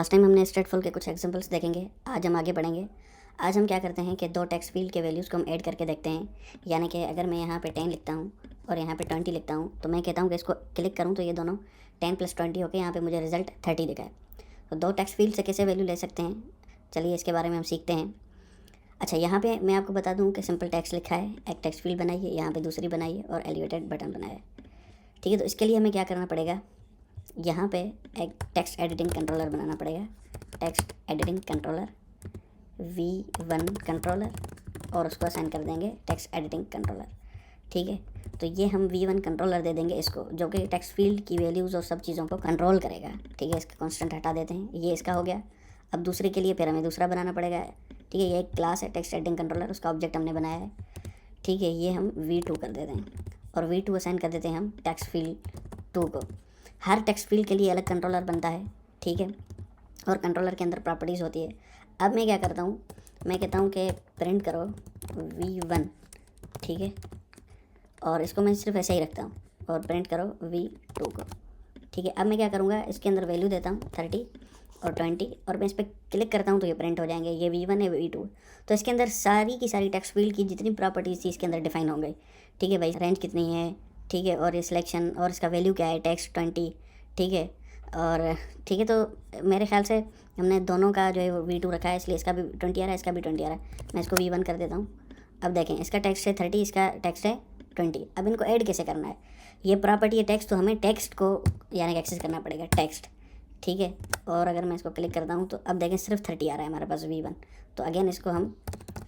Last time हमने स्ट्रेटफुल के कुछ एग्जांपल्स देखेंगे, आज हम आगे बढ़ेंगे। आज हम क्या करते हैं कि दो टेक्स्ट फील्ड के वैल्यूज़ को हम ऐड करके देखते हैं। यानी कि अगर मैं यहाँ पे 10 लिखता हूँ और यहाँ पे 20 लिखता हूँ, तो मैं कहता हूँ कि इसको क्लिक करूँ तो ये दोनों 10 + 20 होकर यहाँ पे मुझे रिजल्ट 30 दिखा है। तो दो टेक्स्ट फील्ड से कैसे वैल्यू ले सकते हैं, चलिए इसके बारे में हम सीखते हैं। अच्छा, यहाँ पे मैं आपको बता दूँ कि सिंपल टेक्स्ट लिखा है, एक टेक्स्ट फील्ड बनाइए, यहाँ पे दूसरी बनाइए और एलिवेटेड बटन बनाया है। ठीक है, तो इसके लिए हमें क्या करना पड़ेगा, यहाँ पे एक टेक्स्ट एडिटिंग कंट्रोलर बनाना पड़ेगा। Text editing controller V1 controller, और उसको असाइन कर देंगे टेक्स्ट एडिटिंग कंट्रोलर। ठीक है, तो ये हम V1 कंट्रोलर दे देंगे इसको, जो कि टेक्स्ट फील्ड की वैल्यूज़ और सब चीज़ों को कंट्रोल करेगा। ठीक है, इसका कांस्टेंट हटा देते हैं, ये इसका हो गया। अब दूसरे के लिए फिर हमें दूसरा बनाना पड़ेगा। ठीक है, ये एक क्लास है टेक्स्ट एडिटिंग कंट्रोलर, उसका ऑब्जेक्ट हमने बनाया है। ठीक है, ये हम V2 कर देते हैं और V2 असाइन कर देते हैं हम टेक्स्ट फील्ड 2 को। हर टेक्स्ट फील्ड के लिए अलग कंट्रोलर बनता है। ठीक है, और कंट्रोलर के अंदर प्रॉपर्टीज़ होती है। अब मैं क्या करता हूँ, मैं कहता हूँ कि प्रिंट करो V1। ठीक है, और इसको मैं सिर्फ ऐसे ही रखता हूँ, और प्रिंट करो V2 को। ठीक है, अब मैं क्या करूँगा, इसके अंदर वैल्यू देता हूँ 30 और 20, और मैं इस पर क्लिक करता हूँ तो ये प्रिंट हो जाएंगे। ये V1 है, V2, तो इसके अंदर सारी की सारी टेक्स्ट फील्ड की जितनी प्रॉपर्टीज़ थी इसके अंदर डिफाइन हो गई। ठीक है भाई, रेंज कितनी है, ठीक है, और ये सिलेक्शन, और इसका वैल्यू क्या है, टेक्स्ट 20। ठीक है, और ठीक है, तो मेरे ख्याल से हमने दोनों का जो है वो V2 रखा है, इसलिए इसका भी 20 आ रहा है, इसका भी 20 आ रहा है। मैं इसको V1 कर देता हूँ। अब देखें, इसका टेक्स्ट है 30, इसका टेक्स्ट है 20। अब इनको ऐड कैसे करना है, ये प्रॉपर्टी है टेक्स्ट, तो हमें टेक्स्ट को यानी कि एक्सेस करना पड़ेगा टेक्स्ट। ठीक है, और अगर मैं इसको क्लिक करता हूँ तो अब देखें सिर्फ 30 आ रहा है हमारे पास V1, तो अगेन इसको हम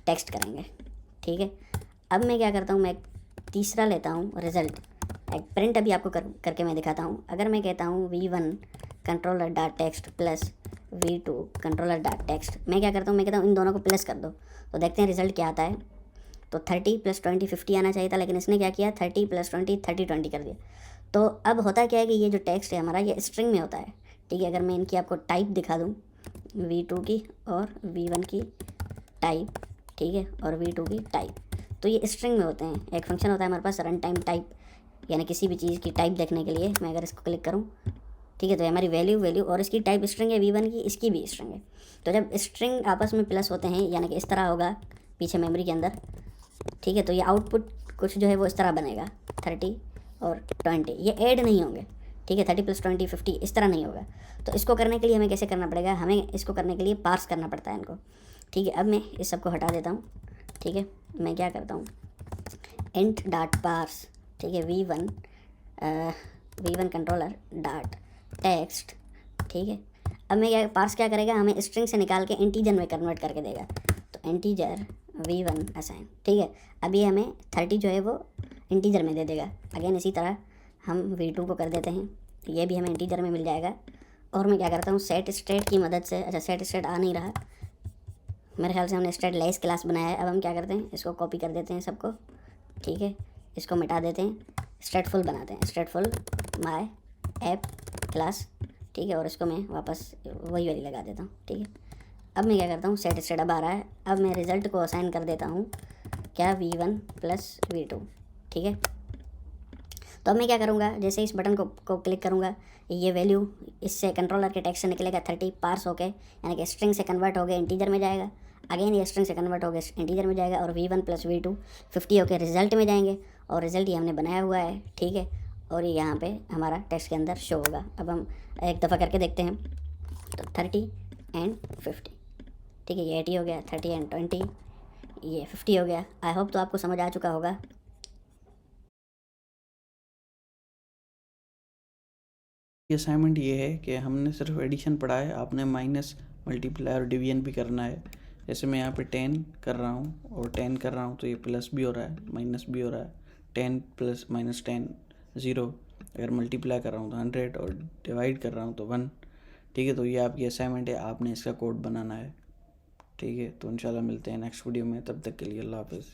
टेक्स्ट करेंगे। ठीक है, अब मैं क्या करता हूँ, मैं तीसरा लेता हूँ रिज़ल्ट, एक प्रिंट अभी आपको करके मैं दिखाता हूँ। अगर मैं कहता हूँ V1 controller dot text plus V2 controller dot text, मैं क्या करता हूँ, मैं कहता हूँ इन दोनों को प्लस कर दो, तो देखते हैं रिजल्ट क्या आता है। तो 30 + 20 50 आना चाहिए था, लेकिन इसने क्या किया, 30 + 20 30 20 कर दिया। तो अब होता क्या है कि ये जो टेक्स्ट है हमारा, ये स्ट्रिंग में होता है। ठीक है, अगर मैं इनकी आपको टाइप दिखा दूँ, V2 की और V1 की टाइप, ठीक है, और V2 की टाइप, तो ये स्ट्रिंग में होते हैं। एक फंक्शन होता है हमारे पास रन टाइम टाइप, यानी किसी भी चीज़ की टाइप देखने के लिए। मैं अगर इसको क्लिक करूँ, ठीक है, तो हमारी वैल्यू और इसकी टाइप स्ट्रिंग है V1 की, इसकी भी स्ट्रिंग है। तो जब स्ट्रिंग आपस में प्लस होते हैं, यानी कि इस तरह होगा पीछे मेमोरी के अंदर, ठीक है, तो ये आउटपुट कुछ जो है वो इस तरह बनेगा, 30 और 20, ये ऐड नहीं होंगे। ठीक है, 30 + 20 50 इस तरह नहीं होगा। तो इसको करने के लिए हमें कैसे करना पड़ेगा, हमें इसको करने के लिए पार्स करना पड़ता है इनको। ठीक है, अब मैं इस सबको हटा देता हूँ। ठीक है, मैं क्या करता हूँ, इंट डॉट पार्स, ठीक है, V1 कंट्रोलर डॉट टेक्स्ट। ठीक है, अब मैं क्या पार्स क्या करेगा, हमें स्ट्रिंग से निकाल के इंटीजर में कन्वर्ट करके देगा। तो इंटीजर V1 असाइन। ठीक है, अब ये हमें 30 जो है वो इंटीजर में दे देगा। अगेन इसी तरह हम V2 को कर देते हैं, ये भी हमें इंटीजर में मिल जाएगा। और मैं क्या करता हूँ, सेट स्टेट की मदद से, अच्छा सेट स्टेट आ नहीं रहा, मेरे ख्याल से हमने स्टेट लेस क्लास बनाया है। अब हम क्या करते हैं, इसको कॉपी कर देते हैं सबको। ठीक है, इसको मिटा देते हैं, स्टेटफुल बनाते हैं, स्टेटफुल माय ऐप क्लास। ठीक है, और इसको मैं वापस वही वाली लगा देता हूँ। ठीक है, अब मैं क्या करता हूँ, सेट स्टेट अब आ रहा है। अब मैं रिज़ल्ट को असाइन कर देता हूँ क्या, V1 + V2। ठीक है, तो अब मैं क्या करूँगा, जैसे इस बटन को क्लिक करूँगा, ये वैल्यू इससे कंट्रोलर के टेक्स्ट से निकलेगा 30 पार्स होके, यानी कि स्ट्रिंग से कन्वर्ट हो गए इंटीजर में जाएगा। अगेन ये स्ट्रिंग से कन्वर्ट हो गए इंटीजर में जाएगा, और V1 + V2 50 होके रिजल्ट में जाएंगे, और रिजल्ट ये हमने बनाया हुआ है। ठीक है, और ये यहाँ पे हमारा टेक्स्ट के अंदर शो होगा। अब हम एक दफ़ा करके देखते हैं, तो 30 एंड 50, ठीक है, ये 80 हो गया, 30 एंड 20 ये 50 हो गया। आई होप तो आपको समझ आ चुका होगा। ये असाइनमेंट ये है कि हमने सिर्फ एडिशन पढ़ा है, आपने माइनस, मल्टीप्लाई और डिवीजन भी करना है। जैसे मैं यहाँ पे 10 कर रहा हूँ और 10 कर रहा हूँ, तो ये प्लस भी हो रहा है, माइनस भी हो रहा है। 10 + -10 0। अगर मल्टीप्लाई कर रहा हूँ तो 100, और डिवाइड कर रहा हूँ तो 1। ठीक है, तो ये आपकी असाइनमेंट है, आपने इसका कोड बनाना है। ठीक है, तो इंशाल्लाह मिलते हैं नेक्स्ट वीडियो में, तब तक के लिए अल्लाह हाफ़िज़।